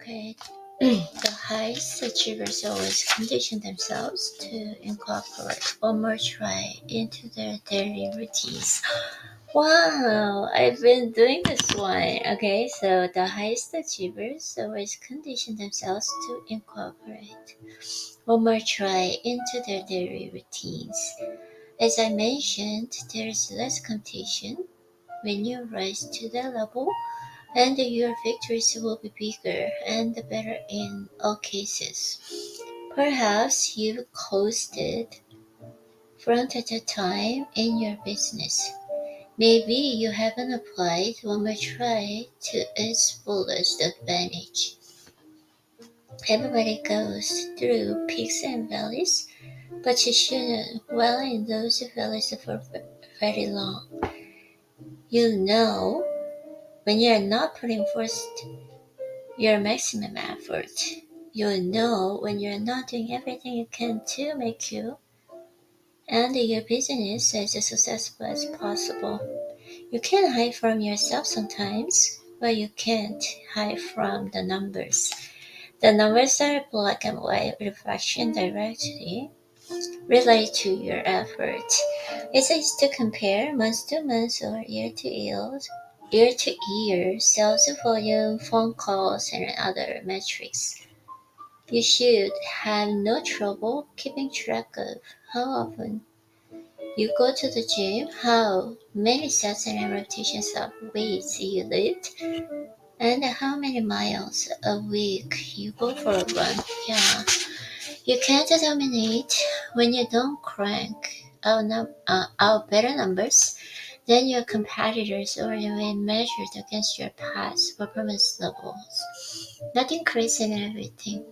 Okay. The highest achievers always condition themselves to incorporate one more try into their daily routines. Wow, I've been doing this one. Okay, so the highest achievers always condition themselves to incorporate one more try into their daily routines. As I mentioned, there is less competition when you rise to that level, and your victories will be bigger and better in all cases. Perhaps you've coasted front at a time in your business. Maybe you haven't applied one more try to its fullest advantage. Everybody goes through peaks and valleys, but you shouldn't dwell in those valleys for very long. You know when you're not putting forth your maximum effort. You'll know when you're not doing everything you can to make you and your business as successful as possible. You can hide from yourself sometimes, but you can't hide from the numbers. The numbers are black and white reflection directly relate to your effort. It's easy to compare month to month or year to year, sales volume, phone calls, and other metrics. You should have no trouble keeping track of how often you go to the gym, how many sets and repetitions of weights you lift, and how many miles a week you go for a run. Yeah, you can't dominate when you don't crank out better numbers than your competitors or when measured against your past performance levels. Nothing creates and everything.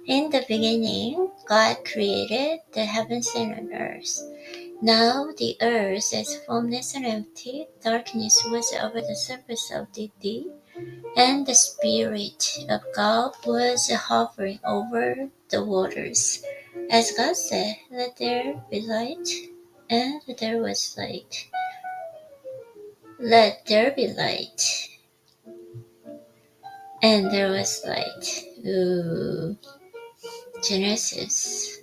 In the beginning, God created the heavens and earth. Now the earth is formless and empty. Darkness was over the surface of the deep, and the Spirit of God was hovering over the waters. As God said, "Let there be light," and there was light. Let there be light, and there was light. Ooh. Genesis.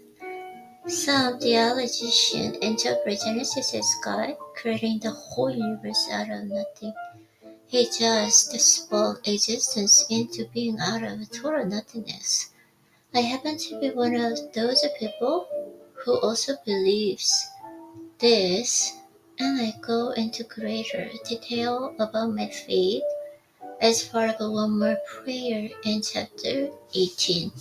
Some theologians interpret Genesis as God creating the whole universe out of nothing. He just spoke existence into being out of total nothingness. I happen to be one of those people who also believes this, and I go into greater detail about my faith as part of one more prayer in chapter 18.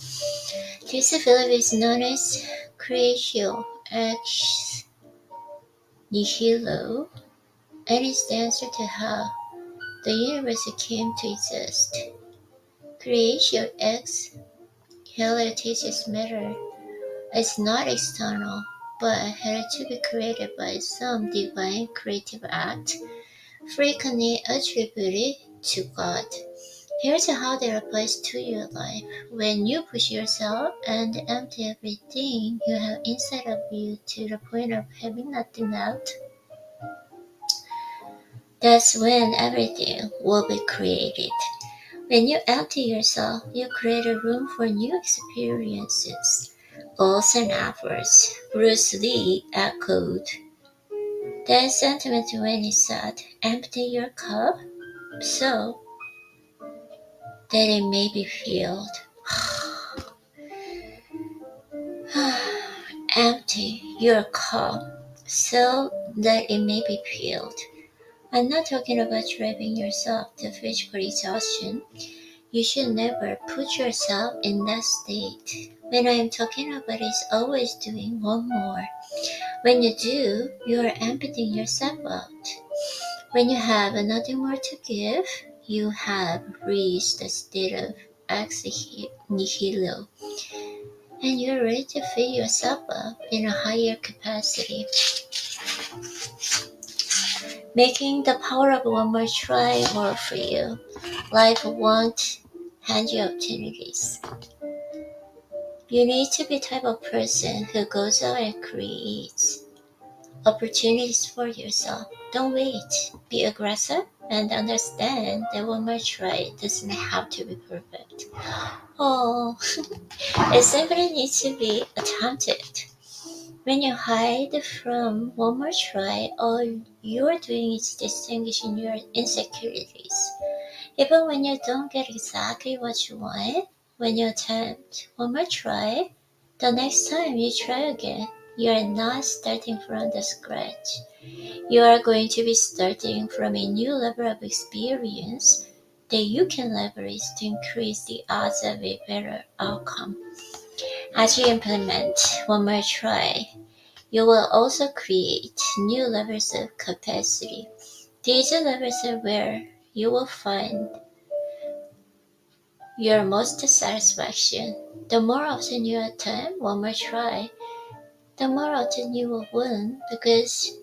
This belief is known as creatio ex nihilo, and is the answer to how the universe came to exist. Creatio ex nihilo teaches matter is not external, but had to be created by some divine creative act, frequently attributed to God. Here's how that applies to your life. When you push yourself and empty everything you have inside of you to the point of having nothing left, that's when everything will be created. When you empty yourself, you create a room for new experiences, goals, and efforts. Bruce Lee echoed that sentiment when he said, "Empty your cup so that it may be filled." Empty your cup so that it may be filled. I'm not talking about driving yourself to physical exhaustion. You should never put yourself in that state. When I am talking about is always doing one more. When you do, you are emptying yourself out. When you have nothing more to give, you have reached the state of ex nihilo, and you're ready to fill yourself up in a higher capacity, making the power of one more try work for you. Life won't hand you opportunities. You need to be the type of person who goes out and creates. opportunities for yourself. Don't wait. Be aggressive and understand that one more try doesn't have to be perfect. Oh, it simply needs to be attempted. When you hide from one more try, all you're doing is distinguishing your insecurities. Even when you don't get exactly what you want, when you attempt one more try, the next time you try again, you are not starting from the scratch. You are going to be starting from a new level of experience that you can leverage to increase the odds of a better outcome. As you implement one more try, you will also create new levels of capacity. These are levels are where you will find your most satisfaction. The more often you attempt one more try, the more often you will win because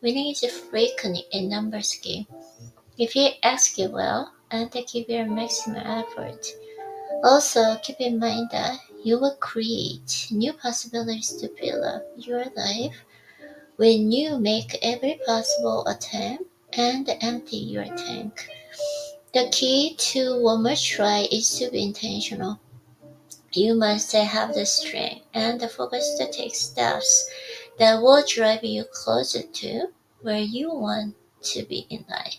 winning is a frequently a numbers game. If you execute well and give your maximum effort, also keep in mind that you will create new possibilities to fill up your life when you make every possible attempt and empty your tank. The key to one more try is to be intentional. You must have the strength and the focus to take steps that will drive you closer to where you want to be in life.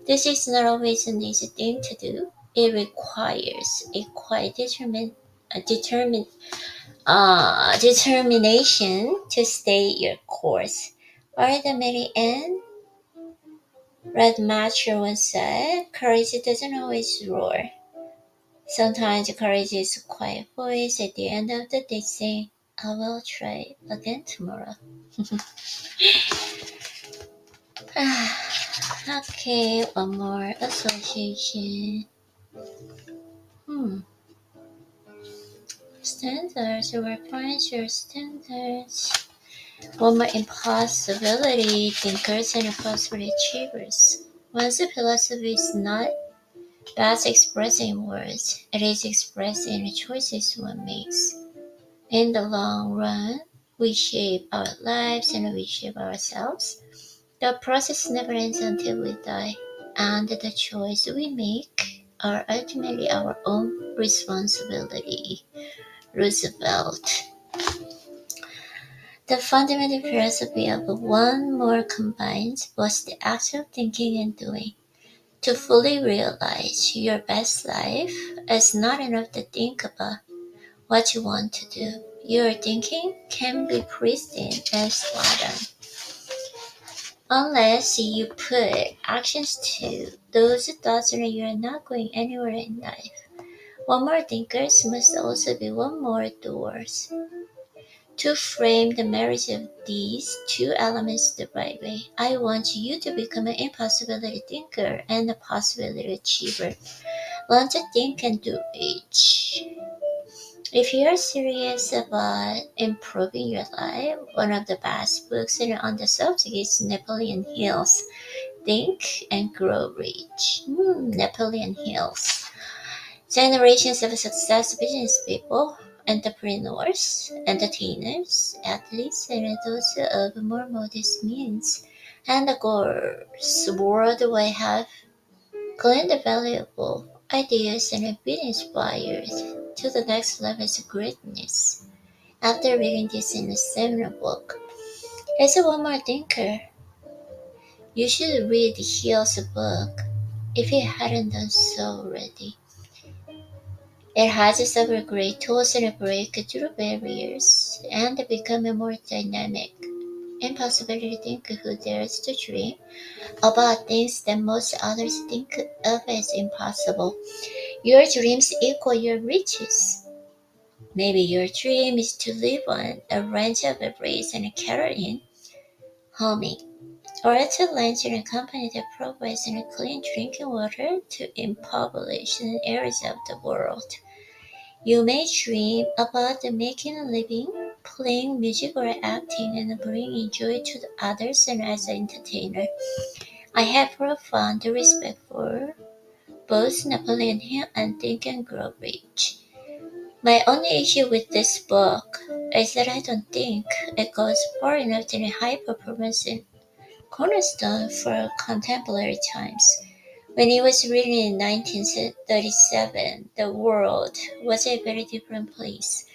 This is not always an easy thing to do. It requires a quite determination to stay your course. Or the many end Red Macho once said, courage doesn't always roar. Sometimes courage is a quiet voice at the end of the day saying, I will try again tomorrow. Okay, one more association. Standards, reference your standards. One more impossibility thinkers and impossibility achievers. One's philosophy is not best expressed in words, it is expressed in the choices one makes. In the long run, we shape our lives and we shape ourselves. The process never ends until we die, and the choices we make are ultimately our own responsibility. Roosevelt. The fundamental philosophy of one more combines both the act of thinking and doing. To fully realize your best life, it's not enough to think about what you want to do. Your thinking can be pristine and spot on. Unless you put actions to those thoughts, you are not going anywhere in life. One more thinkers must also be one more doers. To frame the marriage of these two elements the right way, I want you to become an impossibility thinker and a possibility achiever. Learn to think and do each. If you are serious about improving your life, one of the best books on the subject is Napoleon Hill's Think and Grow Rich. Napoleon Hill's. Generations of success business people, entrepreneurs, entertainers, athletes, and those of more modest means and goals worldwide have gleaned valuable ideas and have been inspired to the next levels of greatness. After reading this in a seminal book, as a one more thinker, you should read Hill's book if you hadn't done so already. It has several great tools and break through barriers and become a more dynamic, impossibility thinker who dares to dream about things that most others think of as impossible. Your dreams equal your riches. Maybe your dream is to live on a ranch of berries and cattle in Homing, or to launch in a company that provides clean drinking water to impoverished areas of the world. You may dream about making a living, playing music or acting, and bringing joy to the others and as an entertainer. I have profound respect for both Napoleon Hill and Think and Grow Rich. My only issue with this book is that I don't think it goes far enough to be high performance and cornerstone for contemporary times. When it was written in 1937, the world was a very different place.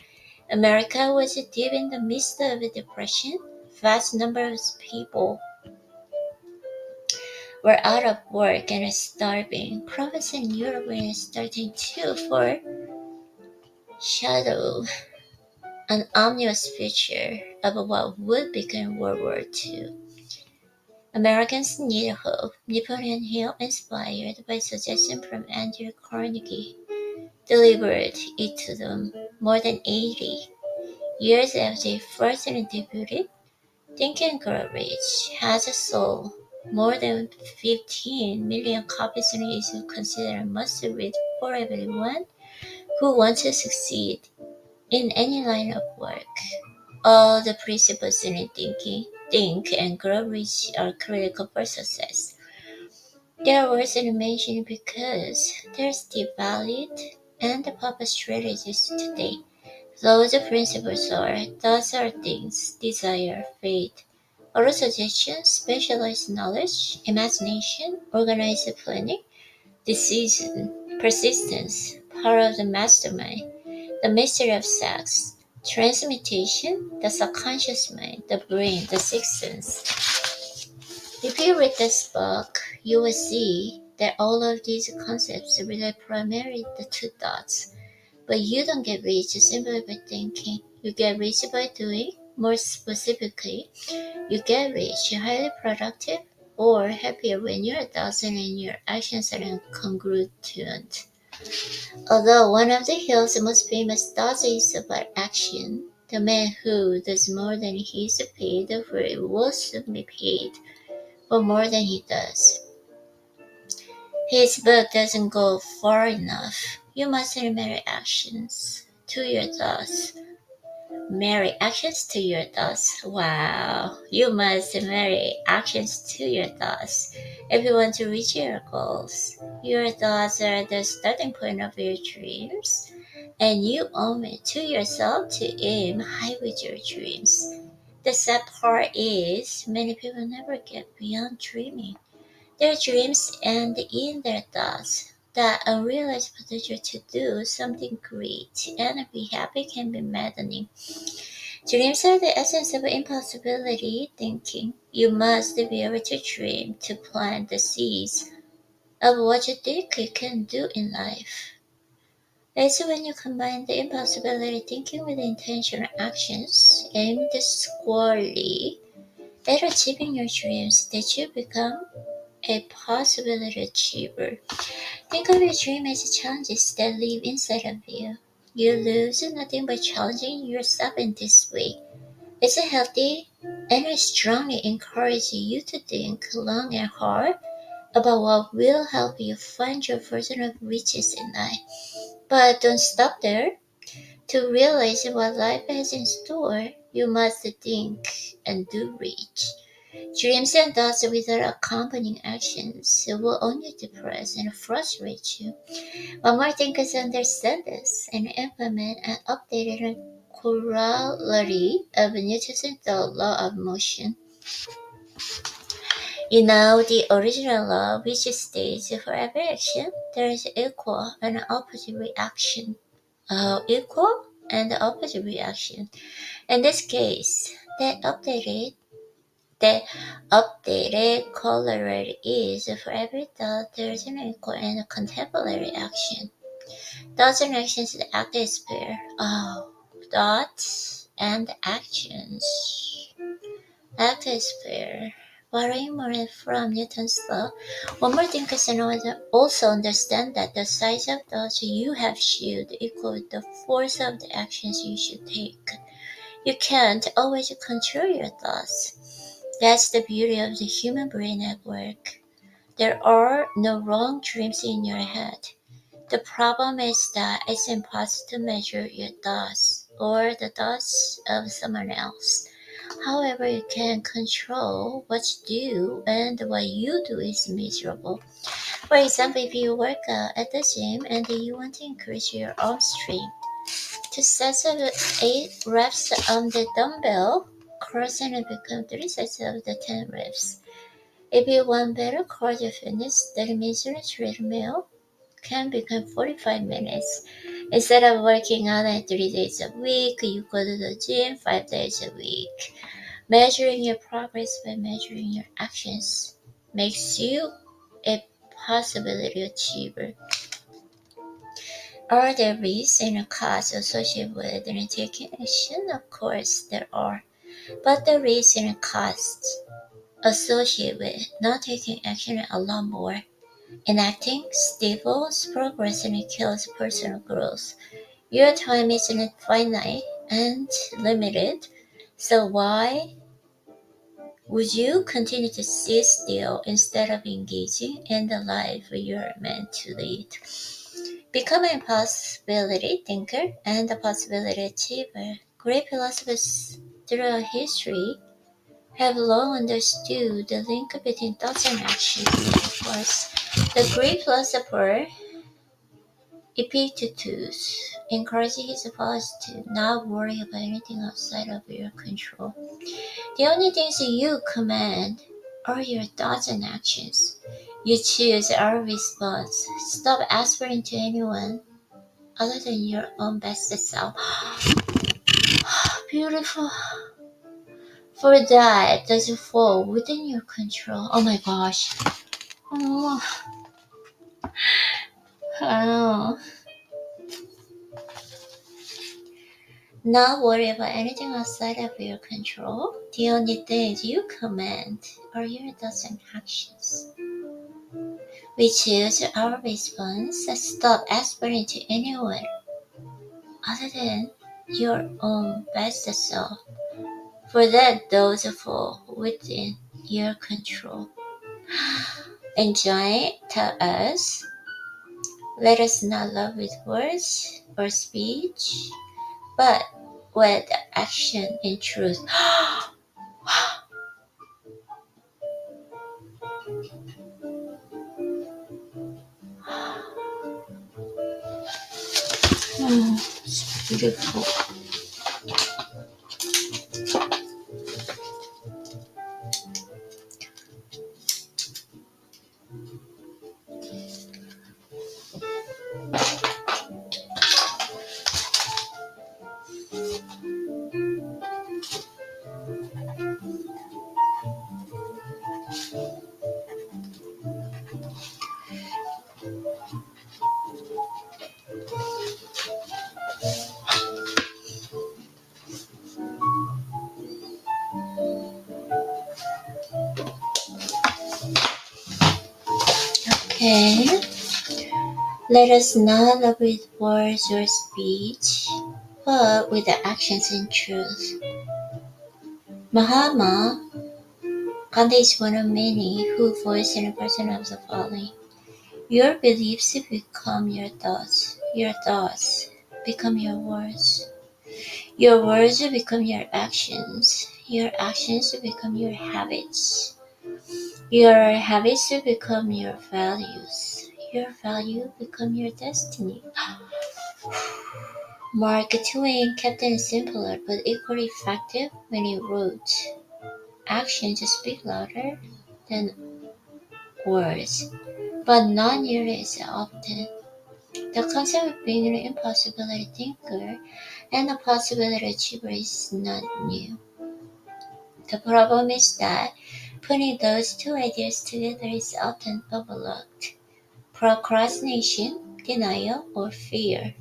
America was deep in the midst of a depression. Vast numbers of people were out of work and starving. Prophets in Europe were starting to foreshadow an ominous future of what would become World War II. Americans need hope. Napoleon Hill, inspired by suggestion from Andrew Carnegie, delivered it to them more than 80 years after it first debuted. Think and Grow Rich has sold more than 15 million copies and is considered a must-read for everyone who wants to succeed in any line of work. All the principles in Think and Grow Rich are critical for success. They are worth mentioning because they're still valid and the purpose strategies today. Those principles are: those are things, desire, faith, auto suggestion, specialized knowledge, imagination, organized planning, decision, persistence, power of the mastermind, the mystery of sex, transmutation, the subconscious mind, the brain, the sixth sense. If you read this book, you will see that all of these concepts relate primarily to two thoughts. But you don't get rich simply by thinking. You get rich by doing. More specifically, you get rich, highly productive, or happier when your thoughts and your actions are congruent. Although one of the Hill's most famous thoughts is about action, the man who does more than he is paid for will soon be paid for more than he does. His book doesn't go far enough. You must marry actions to your thoughts. Marry actions to your thoughts. Wow. You must marry actions to your thoughts if you want to reach your goals. Your thoughts are the starting point of your dreams, and you owe it to yourself to aim high with your dreams. The sad part is, many people never get beyond dreaming. Their dreams end in their thoughts. That unrealized potential to do something great and be happy can be maddening. Dreams are the essence of impossibility thinking. You must be able to dream, to plant the seeds of what you think you can do in life. It's when you combine the impossibility thinking with intentional actions aimed squarely at achieving your dreams that you become a possibility achiever. Think of your dream as challenges that live inside of you. You lose nothing by challenging yourself in this way. It's healthy, and I strongly encourage you to think long and hard about what will help you find your version of riches in life. But don't stop there. To realize what life has in store, you must think and do reach. Dreams and thoughts without accompanying actions will only depress and frustrate you. One more thing is understand this and implement an updated corollary of Newton's law of motion. You know the original law which states for every action there is equal and opposite reaction. Equal and opposite reaction. In this case, the updated corollary is for every thought there is an equal and contemporary action. Thoughts and actions act as pair. Oh, thoughts and actions act as pair. Borrowing more from Newton's law, one more thing is also understand that the size of thoughts you have should equal the force of the actions you should take. You can't always control your thoughts. That's the beauty of the human brain at work. There are no wrong dreams in your head. The problem is that it's impossible to measure your thoughts or the thoughts of someone else. However, you can control what you do, and what you do is miserable. For example, if you work out at the gym and you want to increase your arm strength, 2 sets of 8 reps on the dumbbell, crossing and become 3 sets of the 10 reps. If you want better cardio fitness, 30 minutes on a treadmill can become 45 minutes. Instead of working out 3 days a week, you go to the gym 5 days a week. Measuring your progress by measuring your actions makes you a possibility achiever. Are there risks and costs associated with taking action? Of course, there are. But the risks and costs associated with not taking action are a lot more. Enacting stifles progress and it kills personal growth. Your time is finite and limited, so why would you continue to sit still instead of engaging in the life you're meant to lead? Become a possibility thinker and a possibility achiever. Great philosophers throughout history have long understood the link between thoughts and action. Of course, the Greek philosopher Epictetus encouraged his followers to not worry about anything outside of your control. The only things you command are your thoughts and actions. You choose our response. Stop aspiring to anyone other than your own best self. Beautiful. For that doesn't fall within your control. Oh my gosh. Oh. Oh. Not worry about anything outside of your control. The only things you command are your thoughts and actions. We choose our response and stop aspiring to anyone other than your own best self. For that those fall within your control. Enjoy tell us, let us not love with words or speech, but with action and truth. It's beautiful. Okay. Let us not love with words or speech, but with the actions and truth. Mahatma Gandhi is one of many who voiced an impression of the following. Your beliefs become your thoughts become your words become your actions become your habits become your value become your destiny. Mark Twain kept it simpler but equally effective when he wrote, actions speak louder than words, but not nearly as often. The concept of being an impossibility thinker and a possibility achiever is not new. The problem is that putting those two ideas together is often overlooked. Procrastination, denial, or fear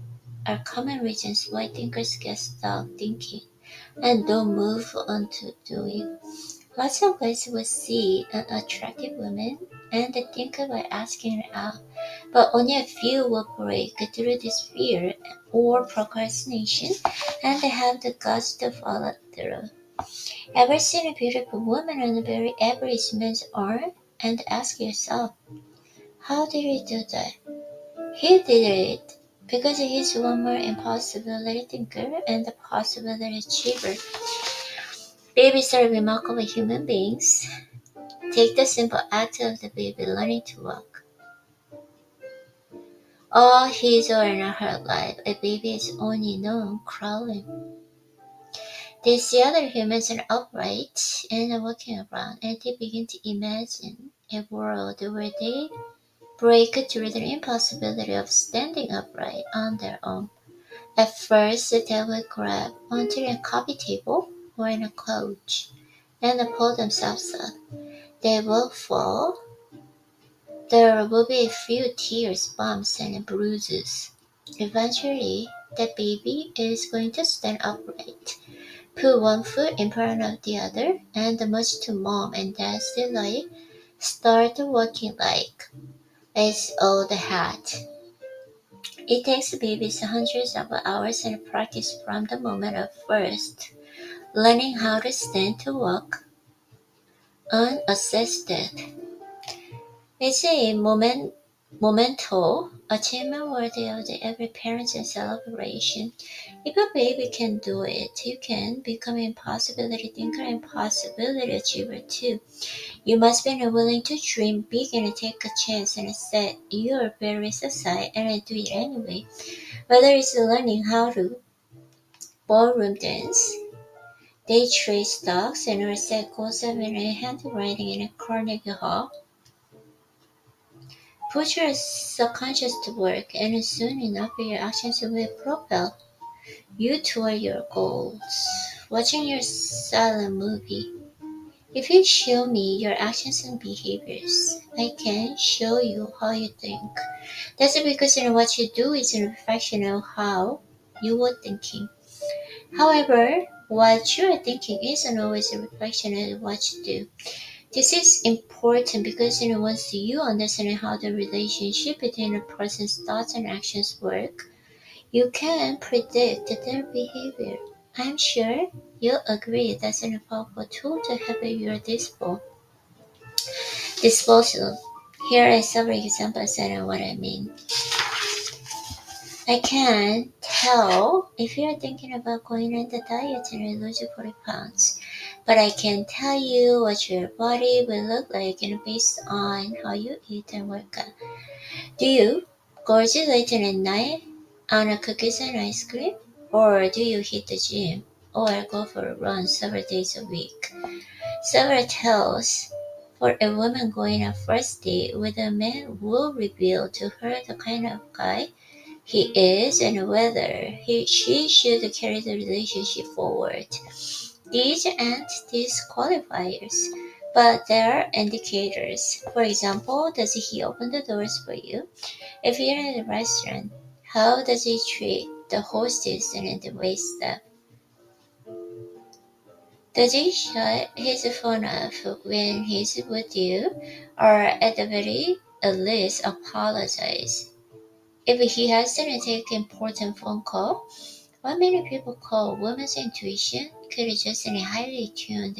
are common reasons why thinkers get stuck thinking and don't move on to doing. Lots of guys will see an attractive woman and they think about asking her out, but only a few will break through this fear or procrastination and they have the guts to follow through. Ever seen a beautiful woman on a very average man's arm and ask yourself, how did he do that? He did it because he's one more impossibility thinker and a possibility achiever. Babies are remarkable human beings. Take the simple act of the baby learning to walk. All his or her life, a baby is only known crawling. They see other humans are upright and walking around, and they begin to imagine a world where they break through the impossibility of standing upright on their own. At first, they will grab onto a coffee table or in a couch and pull themselves up. They will fall. There will be a few tears, bumps, and bruises. Eventually, the baby is going to stand upright, put one foot in front of the other, and much to mom and dad's delight, start walking like it's old hat. It takes babies hundreds of hours and practice from the moment of first learning how to stand to walk unassisted. It's a momental achievement worthy of every parent's celebration. If a baby can do it, you can become an impossibility thinker and possibility achiever too. You must be willing to dream big and take a chance and set your barriers aside and do it anyway. Whether it's learning how to ballroom dance, day trade stocks, and or set goals of handwriting in a Carnegie Hall, put your subconscious to work, and soon enough your actions will propel you toward your goals. Watching your silent movie. If you show me your actions and behaviors, I can show you how you think. That's because what you do is a reflection of how you were thinking. However, what you are thinking isn't always a reflection of what you do. This is important because once you understand how the relationship between a person's thoughts and actions work, you can predict their behavior. I'm sure you'll agree that's a powerful tool to have at your disposal. Here are several examples of what I mean. I can tell if you're thinking about going on the diet and lose 40 pounds, but I can tell you what your body will look like based on how you eat and work out. Do you gorge late at night on a cookies and ice cream? Or do you hit the gym or go for a run several days a week? Several tells for a woman going on a first date with a man will reveal to her the kind of guy he is and whether she should carry the relationship forward. These aren't disqualifiers, but they're indicators. For example, does he open the doors for you? If you're in a restaurant, how does he treat the hostess and the waiter? Does he shut his phone off when he's with you, or at the very least apologize? If he has to take an important phone call, what many people call women's intuition could just be highly tuned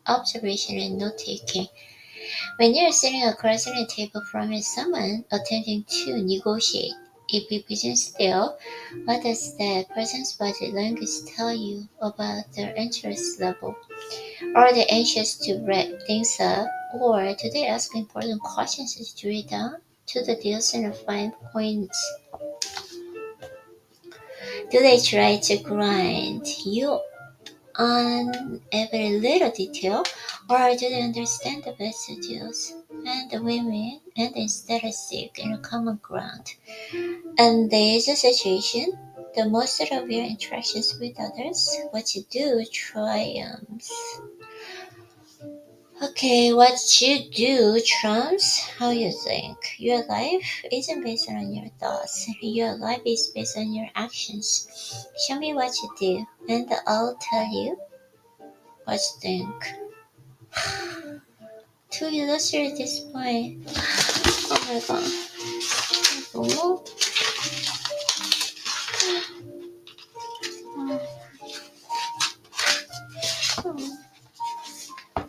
observation and note-taking. When you're sitting across the table from someone attempting to negotiate a big business deal, what does that person's body language tell you about their interest level? Are they anxious to wrap things up, or do they ask important questions to drill down to the deals and fine points? Do they try to grind you on every little detail, or do they understand the best details and the win-win and instead seek a common ground? In this situation, the most of your interactions with others, what you do triumphs. Okay, what you do trumps how you think. Your life isn't based on your thoughts. Your life is based on your actions. Show me what you do, and I'll tell you what you think. To illustrate this point, oh my god, 너무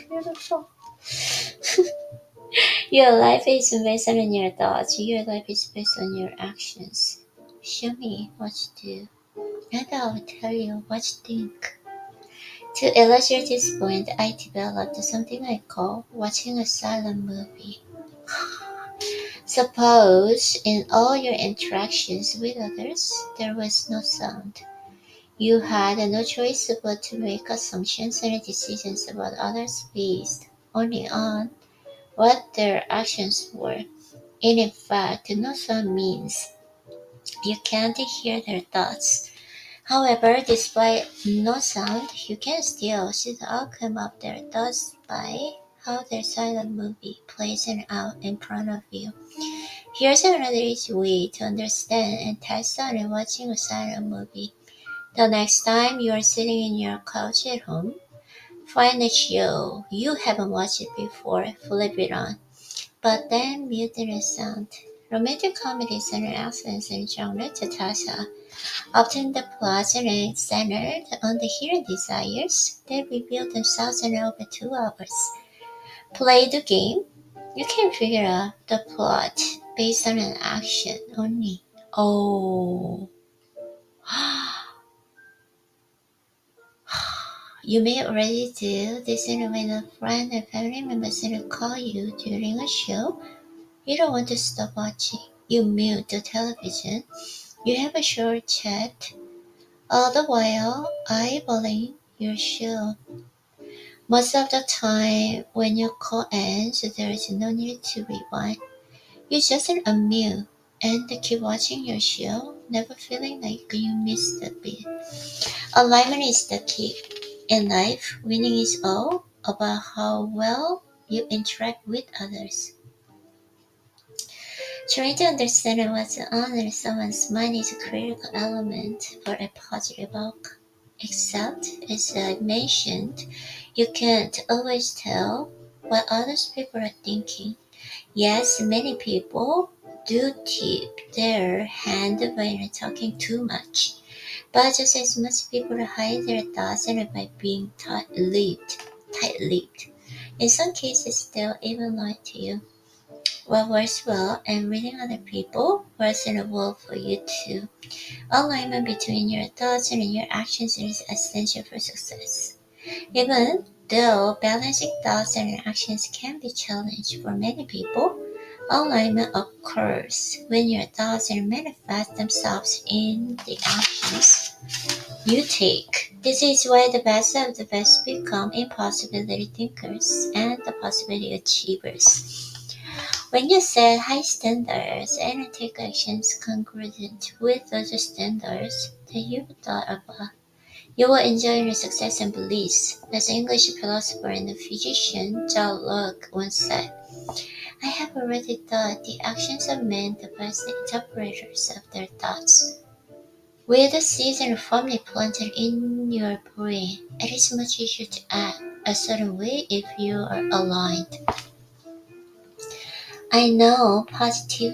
beautiful. Your life is based on your thoughts. Your life is based on your actions. Show me what you do, and I'll tell you what you think. To illustrate this point, I developed something I call watching a silent movie. Suppose in all your interactions with others there was no sound. You had no choice but to make assumptions and decisions about others based only on what their actions were. And in fact, no sound means you can't hear their thoughts. However, despite no sound, you can still see the outcome of their thoughts by how their silent movie plays out in front of you. Here's another easy way to understand and test out in watching a silent movie. The next time you are sitting in your couch at home, find a show you haven't watched before, flip it on, but then mute the sound. Romantic comedies are an excellent genre to test out. Often the plots are centered on the hidden desires that reveal themselves in over 2 hours. Play the game. You can figure out the plot based on an action only. Oh. You may already do this when a friend or family member call you during a show. You don't want to stop watching. You mute the television. You have a short chat, all the while eyeballing your show. Most of the time, when your call ends, there is no need to rewind. You just unmute and keep watching your show, never feeling like you missed a beat. Alignment is the key. In life, winning is all about how well you interact with others. Trying to understand what's on someone's mind is a critical element for a positive outcome. Except, as I mentioned, you can't always tell what other people are thinking. Yes, many people do tip their hand by talking too much, but just as much people hide their thoughts and by being tight-lipped. In some cases, they'll even lie to you. What works well and reading other people works in well for you too. Alignment between your thoughts and your actions is essential for success. Even though balancing thoughts and actions can be challenging for many people, alignment occurs when your thoughts manifest themselves in the actions you take. This is why the best of the best become impossibility thinkers and the possibility achievers. When you set high standards and take actions congruent with those standards that you've thought about, you will enjoy your success and bliss. As English philosopher and physician John Locke once said, I have already thought the actions of men the best interpreters of their thoughts. With the season firmly planted in your brain, it is much easier to act a certain way if you are aligned. I know positive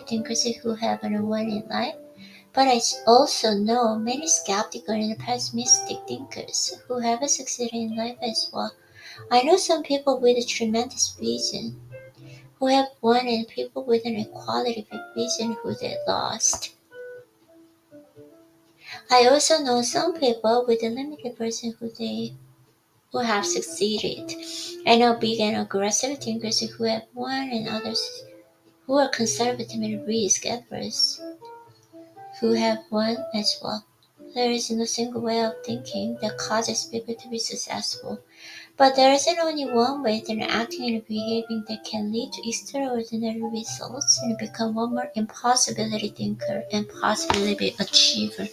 thinkers who have won in life, but I also know many skeptical and pessimistic thinkers who have succeeded in life as well. I know some people with a tremendous vision who have won and people with an equality of vision who they lost. I also know some people with a limited vision who have succeeded. I know big and aggressive thinkers who have won and others who are conservative and risk averse who have won as well. There is no single way of thinking that causes people to be successful, but there isn't only one way that acting and behaving that can lead to extraordinary results and become one more impossibility thinker and possibility achiever.